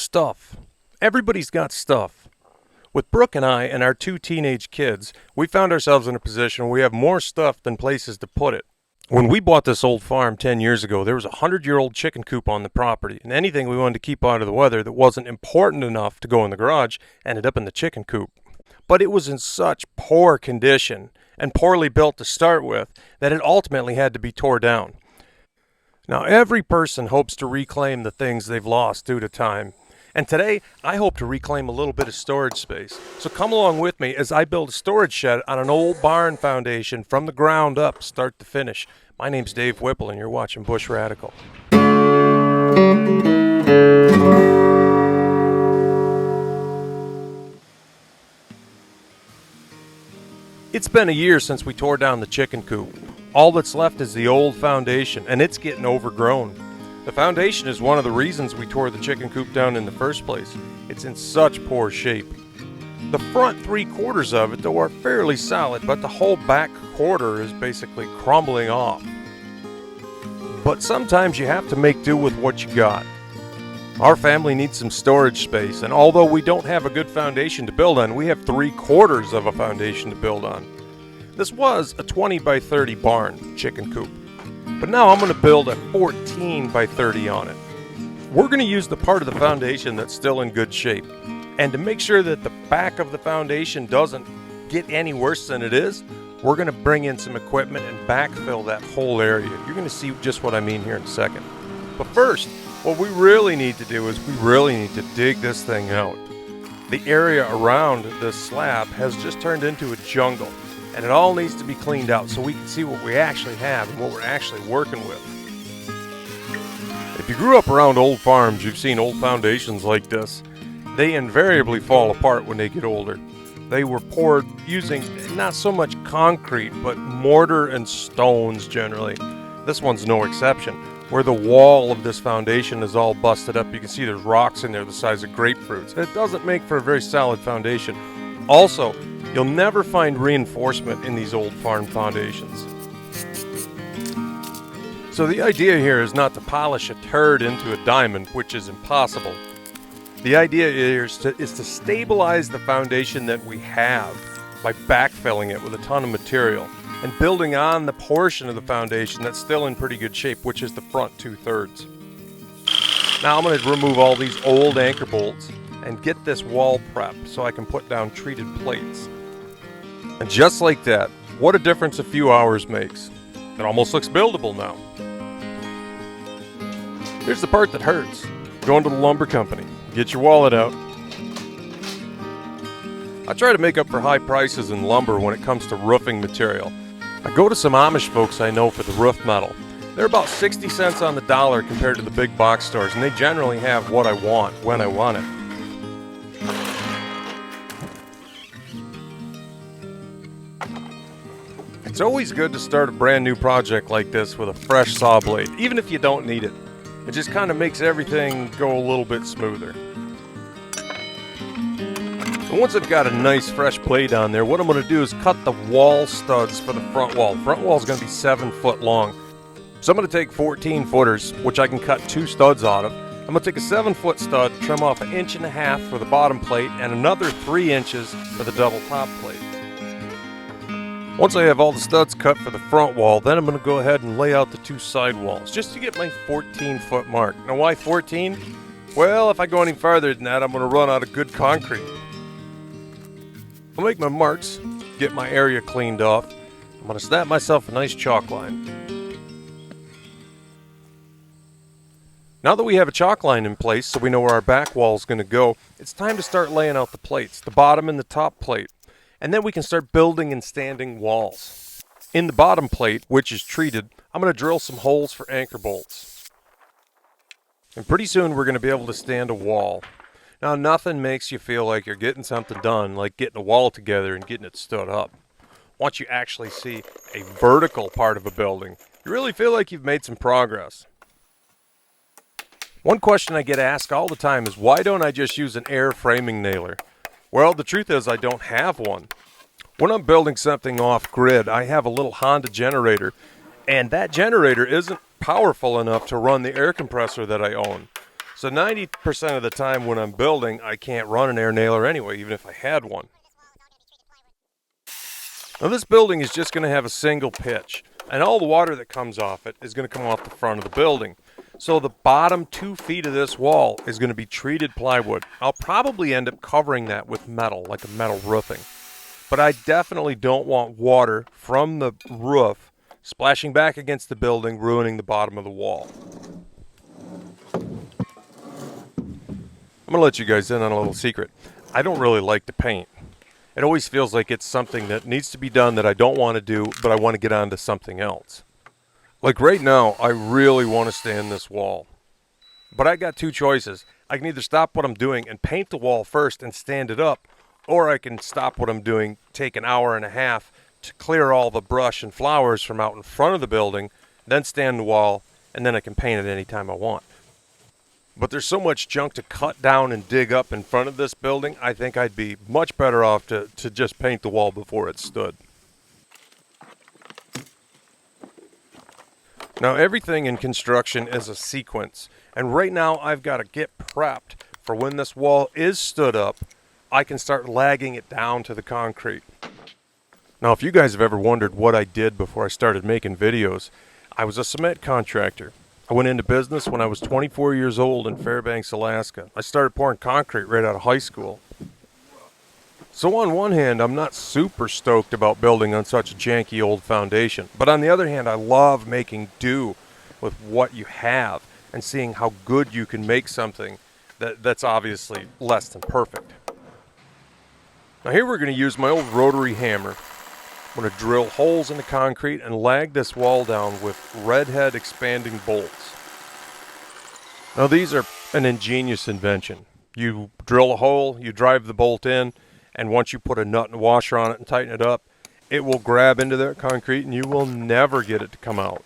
stuff. Everybody's got stuff. With Brooke and I and our two teenage kids, we found ourselves in a position where we have more stuff than places to put it. When we bought this old farm 10 years ago, there was a 100-year-old chicken coop on the property, and anything we wanted to keep out of the weather that wasn't important enough to go in the garage ended up in the chicken coop. But it was in such poor condition and poorly built to start with that it ultimately had to be tore down. Now, every person hopes to reclaim the things they've lost due to time. And today, I hope to reclaim a little bit of storage space. So come along with me as I build a storage shed on an old barn foundation from the ground up, start to finish. My name's Dave Whipple, and you're watching Bush Radical. It's been a year since we tore down the chicken coop. All that's left is the old foundation, and it's getting overgrown. The foundation is one of the reasons we tore the chicken coop down in the first place. It's in such poor shape. The front 3/4 of it, though, are fairly solid, but the whole back quarter is basically crumbling off. But sometimes you have to make do with what you got. Our family needs some storage space, and although we don't have a good foundation to build on, we have 3/4 of a foundation to build on. This was a 20 by 30 barn chicken coop, but now I'm going to build a 14 by 30 on it. We're going to use the part of the foundation that's still in good shape, and to make sure that the back of the foundation doesn't get any worse than it is, we're going to bring in some equipment and backfill that whole area. You're going to see just what I mean here in a second. But first, what we really need to do is we really need to dig this thing out. The area around this slab has just turned into a jungle, and it all needs to be cleaned out so we can see what we actually have and what we're actually working with. If you grew up around old farms, you've seen old foundations like this. They invariably fall apart when they get older. They were poured using not so much concrete, but mortar and stones generally. This one's no exception. Where the wall of this foundation is all busted up, you can see there's rocks in there the size of grapefruits. It doesn't make for a very solid foundation. Also, you'll never find reinforcement in these old farm foundations. So the idea here is not to polish a turd into a diamond, which is impossible. The idea here is to stabilize the foundation that we have by backfilling it with a ton of material and building on the portion of the foundation that's still in pretty good shape, which is the front 2/3. Now I'm going to remove all these old anchor bolts and get this wall prepped so I can put down treated plates. And just like that, what a difference a few hours makes. It almost looks buildable now. Here's the part that hurts. Going to the lumber company. Get your wallet out. I try to make up for high prices in lumber when it comes to roofing material. I go to some Amish folks I know for the roof metal. They're about 60 cents on the dollar compared to the big box stores, and they generally have what I want when I want it. It's always good to start a brand new project like this with a fresh saw blade, even if you don't need it. It just kind of makes everything go a little bit smoother. And once I've got a nice fresh blade on there, what I'm going to do is cut the wall studs for the front wall. The front wall is going to be 7 foot long. So I'm going to take 14 footers, which I can cut 2 studs out of. I'm going to take a 7-foot stud, trim off 1.5 inches for the bottom plate, and another 3 inches for the double top plate. Once I have all the studs cut for the front wall, then I'm going to go ahead and lay out the 2 side walls, just to get my 14-foot mark. Now why 14? Well, if I go any farther than that, I'm going to run out of good concrete. I'll make my marks, get my area cleaned off. I'm going to snap myself a nice chalk line. Now that we have a chalk line in place so we know where our back wall is going to go, it's time to start laying out the plates, the bottom and the top plate. And then we can start building and standing walls. In the bottom plate, which is treated, I'm going to drill some holes for anchor bolts. And pretty soon we're going to be able to stand a wall. Now nothing makes you feel like you're getting something done like getting a wall together and getting it stood up. Once you actually see a vertical part of a building, you really feel like you've made some progress. One question I get asked all the time is, why don't I just use an air framing nailer? Well, the truth is I don't have one. When I'm building something off-grid, I have a little Honda generator, and that generator isn't powerful enough to run the air compressor that I own. So 90% of the time when I'm building, I can't run an air nailer anyway, even if I had one. Now this building is just going to have a single pitch, and all the water that comes off it is going to come off the front of the building. So the bottom 2 feet of this wall is going to be treated plywood. I'll probably end up covering that with metal, like a metal roofing. But I definitely don't want water from the roof splashing back against the building, ruining the bottom of the wall. I'm going to let you guys in on a little secret. I don't really like to paint. It always feels like it's something that needs to be done that I don't want to do, but I want to get on to something else. Like right now, I really want to stain this wall. But I got 2 choices. I can either stop what I'm doing and paint the wall first and stand it up, or I can stop what I'm doing, take an hour and a half to clear all the brush and flowers from out in front of the building, then stand the wall, and then I can paint it anytime I want. But there's so much junk to cut down and dig up in front of this building, I think I'd be much better off to just paint the wall before it stood. Now everything in construction is a sequence, and right now I've got to get prepped for when this wall is stood up, I can start lagging it down to the concrete. Now if you guys have ever wondered what I did before I started making videos, I was a cement contractor. I went into business when I was 24 years old in Fairbanks, Alaska. I started pouring concrete right out of high school. So on one hand, I'm not super stoked about building on such a janky old foundation. But on the other hand, I love making do with what you have and seeing how good you can make something that's obviously less than perfect. Now here we're going to use my old rotary hammer. I'm going to drill holes in the concrete and lag this wall down with redhead expanding bolts. Now these are an ingenious invention. You drill a hole, you drive the bolt in, and once you put a nut and washer on it and tighten it up, it will grab into that concrete and you will never get it to come out.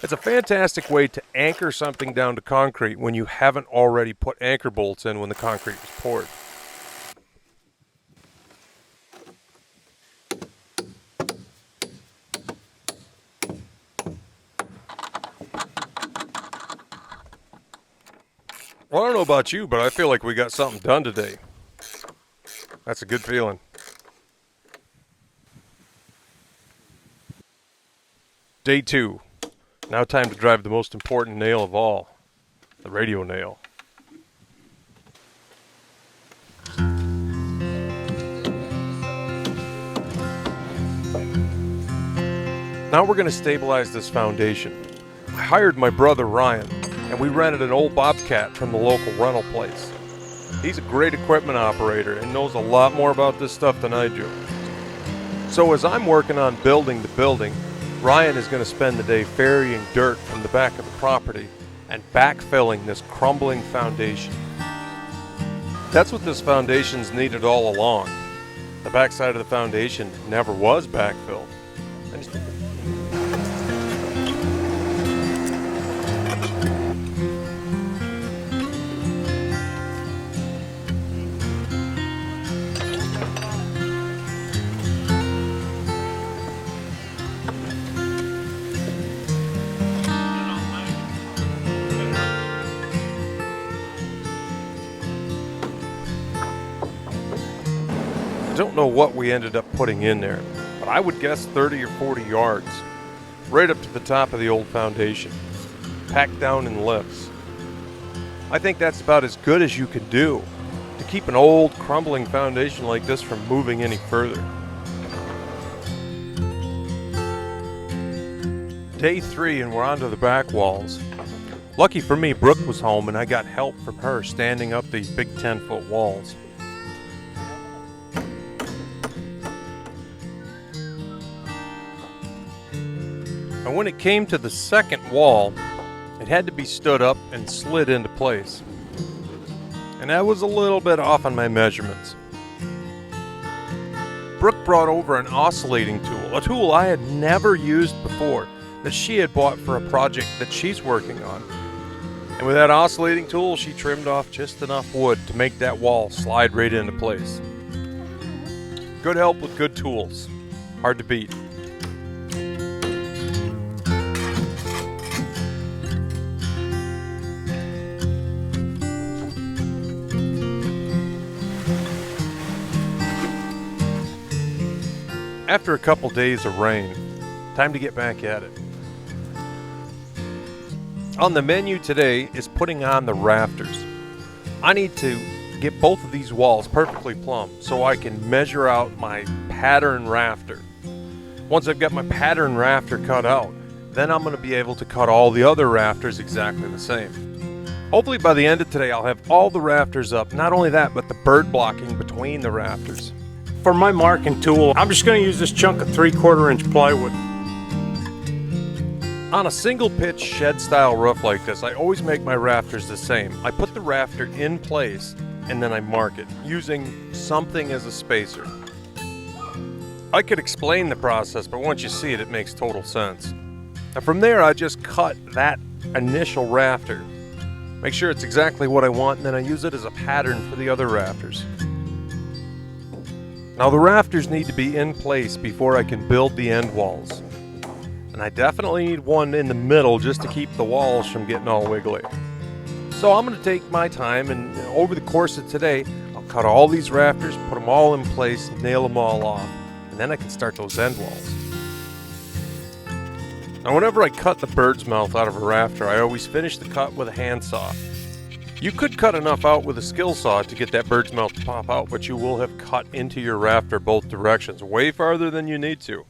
It's a fantastic way to anchor something down to concrete when you haven't already put anchor bolts in when the concrete was poured. Well, I don't know about you, but I feel like we got something done today. That's a good feeling. Day 2. Now time to drive the most important nail of all, the radio nail. Now we're going to stabilize this foundation. I hired my brother Ryan, and we rented an old Bobcat from the local rental place. He's a great equipment operator and knows a lot more about this stuff than I do. So as I'm working on building the building, Ryan is going to spend the day ferrying dirt from the back of the property and backfilling this crumbling foundation. That's what this foundation's needed all along. The backside of the foundation never was backfilled. I don't know what we ended up putting in there, but I would guess 30 or 40 yards, right up to the top of the old foundation, packed down in lifts. I think that's about as good as you can do to keep an old, crumbling foundation like this from moving any further. Day 3 and we're onto the back walls. Lucky for me, Brooke was home and I got help from her standing up these big 10-foot walls. And when it came to the second wall, it had to be stood up and slid into place. And I was a little bit off on my measurements. Brooke brought over an oscillating tool, a tool I had never used before, that she had bought for a project that she's working on. And with that oscillating tool, she trimmed off just enough wood to make that wall slide right into place. Good help with good tools. Hard to beat. After a couple days of rain, time to get back at it. On the menu today is putting on the rafters. I need to get both of these walls perfectly plumb so I can measure out my pattern rafter. Once I've got my pattern rafter cut out, then I'm going to be able to cut all the other rafters exactly the same. Hopefully by the end of today I'll have all the rafters up. Not only that, but the bird blocking between the rafters. For my marking tool, I'm just going to use this chunk of 3/4 inch plywood. On a single pitch shed style roof like this, I always make my rafters the same. I put the rafter in place and then I mark it using something as a spacer. I could explain the process, but once you see it, it makes total sense. And from there, I just cut that initial rafter. Make sure it's exactly what I want, and then I use it as a pattern for the other rafters. Now the rafters need to be in place before I can build the end walls. And I definitely need one in the middle just to keep the walls from getting all wiggly. So I'm going to take my time, and over the course of today, I'll cut all these rafters, put them all in place, nail them all off, and then I can start those end walls. Now whenever I cut the bird's mouth out of a rafter, I always finish the cut with a handsaw. You could cut enough out with a skill saw to get that bird's mouth to pop out, but you will have cut into your rafter both directions, way farther than you need to.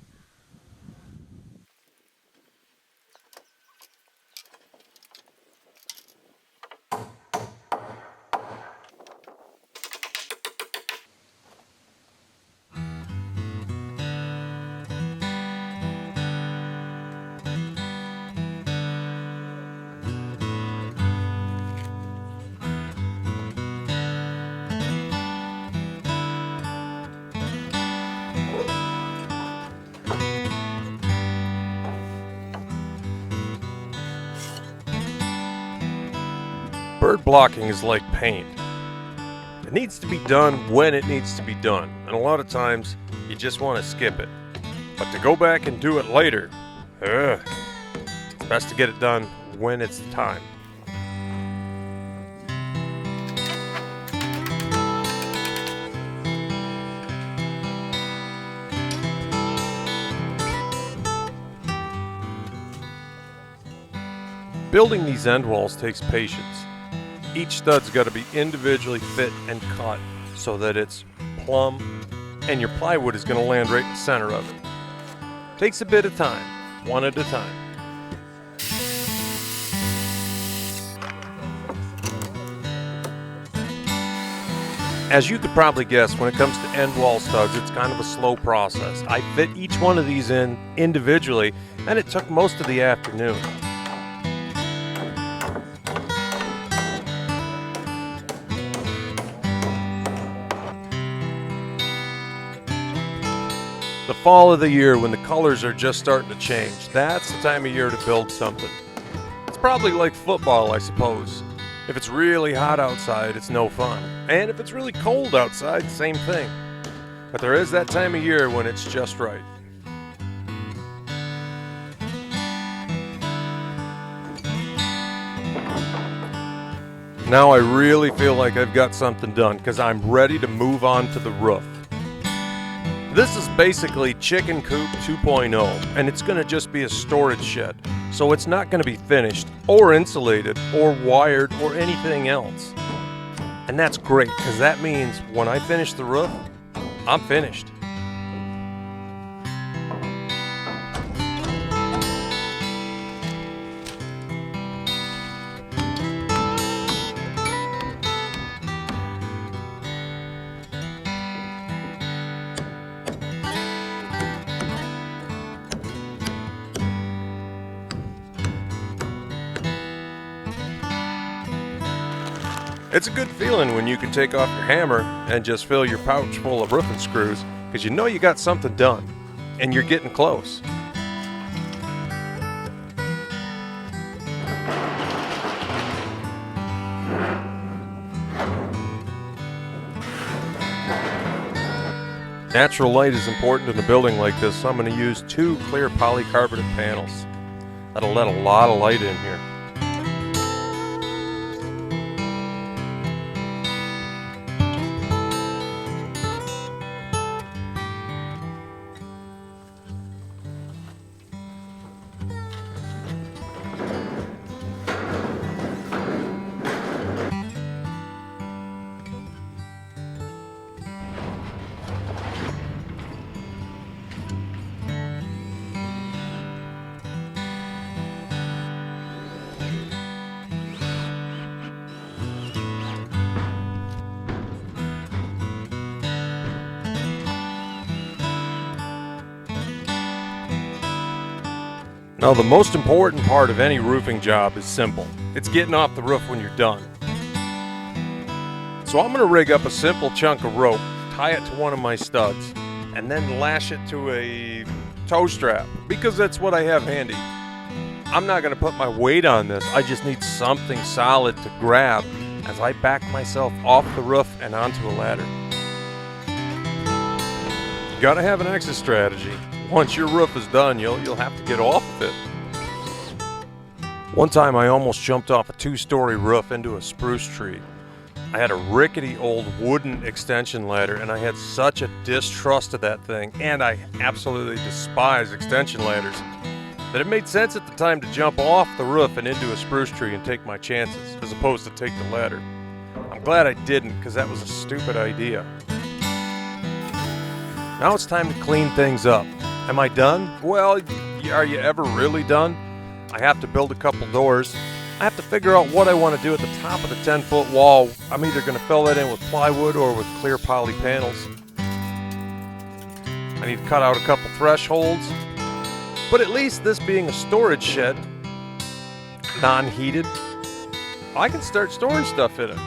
Bird blocking is like paint. It needs to be done when it needs to be done, and a lot of times you just want to skip it. But to go back and do it later, it's best to get it done when it's the time. Building these end walls takes patience. Each stud's got to be individually fit and cut so that it's plumb, and your plywood is going to land right in the center of it. Takes a bit of time, one at a time. As you could probably guess, when it comes to end wall studs, it's kind of a slow process. I fit each one of these in individually, and it took most of the afternoon. The fall of the year, when the colors are just starting to change, that's the time of year to build something. It's probably like football, I suppose. If it's really hot outside, it's no fun. And if it's really cold outside, same thing. But there is that time of year when it's just right. Now I really feel like I've got something done because I'm ready to move on to the roof. This is basically Chicken Coop 2.0, and it's going to just be a storage shed. So it's not going to be finished, or insulated, or wired, or anything else. And that's great, because that means when I finish the roof, I'm finished. It's a good feeling when you can take off your hammer and just fill your pouch full of roofing screws, because you know you got something done, and you're getting close. Natural light is important in a building like this, so I'm going to use 2 clear polycarbonate panels. That'll let a lot of light in here. Now, the most important part of any roofing job is simple. It's getting off the roof when you're done. So I'm going to rig up a simple chunk of rope, tie it to one of my studs, and then lash it to a tow strap, because that's what I have handy. I'm not going to put my weight on this. I just need something solid to grab as I back myself off the roof and onto a ladder. You got to have an exit strategy. Once your roof is done, you'll have to get off of it. One time I almost jumped off a 2-story roof into a spruce tree. I had a rickety old wooden extension ladder, and I had such a distrust of that thing, and I absolutely despise extension ladders, that it made sense at the time to jump off the roof and into a spruce tree and take my chances, as opposed to take the ladder. I'm glad I didn't, because that was a stupid idea. Now it's time to clean things up. Am I done? Well, are you ever really done? I have to build a couple doors. I have to figure out what I want to do at the top of the 10-foot wall. I'm either going to fill that in with plywood or with clear poly panels. I need to cut out a couple thresholds. But at least this being a storage shed, non-heated, I can start storing stuff in it.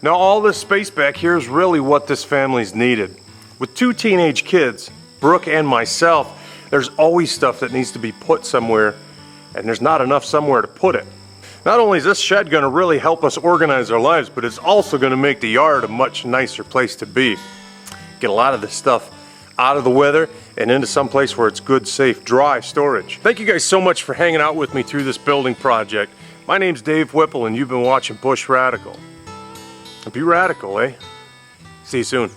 Now all this space back here is really what this family's needed. With 2 teenage kids, Brooke and myself, there's always stuff that needs to be put somewhere, and there's not enough somewhere to put it. Not only is this shed going to really help us organize our lives, but it's also going to make the yard a much nicer place to be. Get a lot of this stuff out of the weather and into some place where it's good, safe, dry storage. Thank you guys so much for hanging out with me through this building project. My name's Dave Whipple, and you've been watching Bush Radical. Be radical, eh? See you soon.